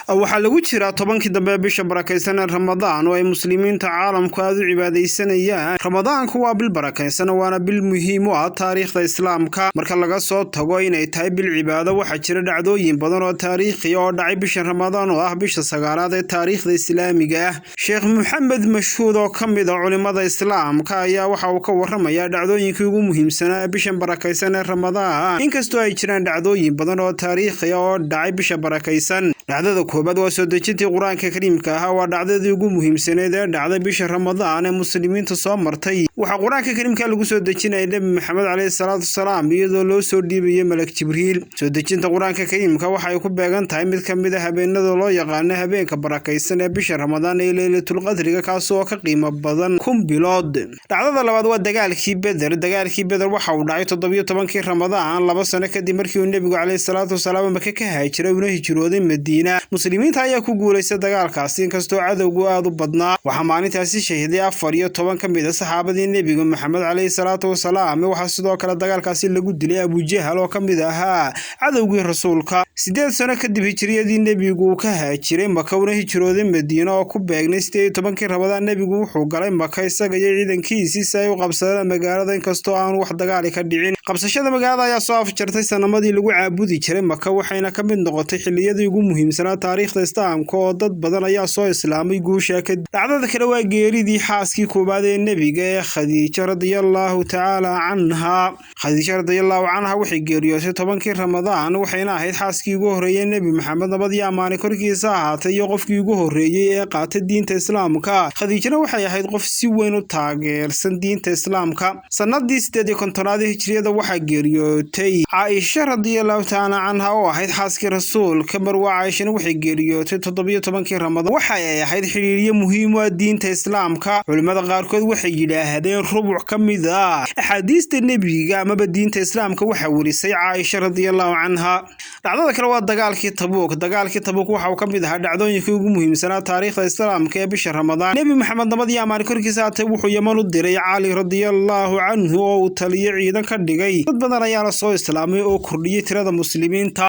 waxaa lagu jiraa tobankii dambe bisha barakaysan ee Ramadaan oo ay muslimiinta caalamku aad u cibaadeysanayaan. Ramadaanku waa bil barakaysan waana bil muhiim u ah taariikhda islaamka. Marka laga soo tago inay tahay bil cibaado, waxaa jira dhacdooyin badan oo taariikhi oo dhacay bisha Ramadaan oo ah bisha sagaalaad ee taariikhda islaamiga ah. Sheekh Maxamed Mashhuud oo kamid ah culimada islaamka ayaa waxa uu ka warramayaa dhacdooyinkii ugu muhiimsanaa ee bisha barakaysan ee Ramadaan. Inkastoo ay jiraan dhacdooyin badan oo taariikhi oo dhacay bisha barakaysan, dhacdada koobaad waa soo dejintii Quraanka Kariimka ah. Waa dhacdadii ugu muhiimsaneed ee dhacday bisha Ramadaan ee muslimiinta soo martay. Waxa Quraanka Kariimka lagu soo dejinayay Nabi Maxamed calayhi salaatu wasalaam iyadoo loo soo dhiibay Malak Jibriil. Soo dejinta Quraanka Kariimka waxa ay ku beegan tahay mid kamid ah habeenada loo yaqaan habeenka barakaysan ee bisha Ramadaan ee Laylatul Qadriga, kaas oo ka qiimo badan 1000 bilood. Dhacdada labaad waa dagaalkii Badr. Dagaalkii Badr waxa uu dhacay 17 Ramadaan, 2 sano kadib markii uu Nabigu calayhi salaatu wasalaam Makka ka haajiray una hijrooday Madiina. Muslimiinta ayaa ku guuleystay dagaalkaasi inkastoo cadowgu aad u badnaa. Waxa maalintaasi shahiiday 14 kamid ah saxaabadii Nabiga Maxamed calayhi salaatu wasalaam. Waxa sidoo kale dagaalkaasi lagu dilay Abu Jahl oo kamid ahaa cadowgii rasuulka. 8 sano kadib hijriyadii Nabigu ka haajiray Makka una hijrooday Madiina oo ku beegnay 18 Ramadaan. Nabigu wuxuu galay Makka isaga iyo ciidankiisii si ay u qabsadaan magaalada inkastoo aan wax dagaal ka dhicin. Qabsashada magaalada ayaa soo afjartay sanamadii lagu caabudi jiray Makka, waxayna ka mid noqotay xilliyadii ugu muhiimsanaa taariikhda islaamka oo dad badan ayaa soo islaamay guusha ka. Dhacdada kale waa geeridii xaaskii koobaad ee Nabiga ee Khadiija radiyallahu ta'ala anha. Khadiija radiyallahu anha waxay geeriyootay 10 Ramadaan, waxayna ahayd xaaskii ugu horeeyay Nabi Maxamed nabad iyo ammaan korkiisa ahaatay iyo qofkii ugu horeeyay ee qaatay diinta islaamka. Khadiijana waxay ahayd qof si weyn u taageersan diinta islaamka. Sanadii 18 hijriyada waxaa geeriyootay Aisha radiyallahu ta'ala anha oo ahayd xaaskii rasuulka. Marwa Aisha waxay geeriyootay 17 Ramadaan. Waxay ahayd xiriiriye muhiim u ah diinta islaamka. Culimada qaarkood waxay yiraahdeen rubuc kamid ah axaadiista Nabiga ama diinta islaamka waxa warisay Aisha radiyallahu anha. Dhacdada kale waa dagaalkii Tabuk. Dagaalkii Tabuk waxa uu kamid ahaa dhacdooyinkii ugu muhiimsanaa taariikhda islaamka ee bisha Ramadaan. Nabi Maxamed nabad iyo ammaan korkiisa ahaatay wuxuu Yaman u diray Ali radiyallahu anhu oo uu taliye ciidan ka dhigay. Dad badan ayaa la soo islaamay oo kordhiyay tirada muslimiinta.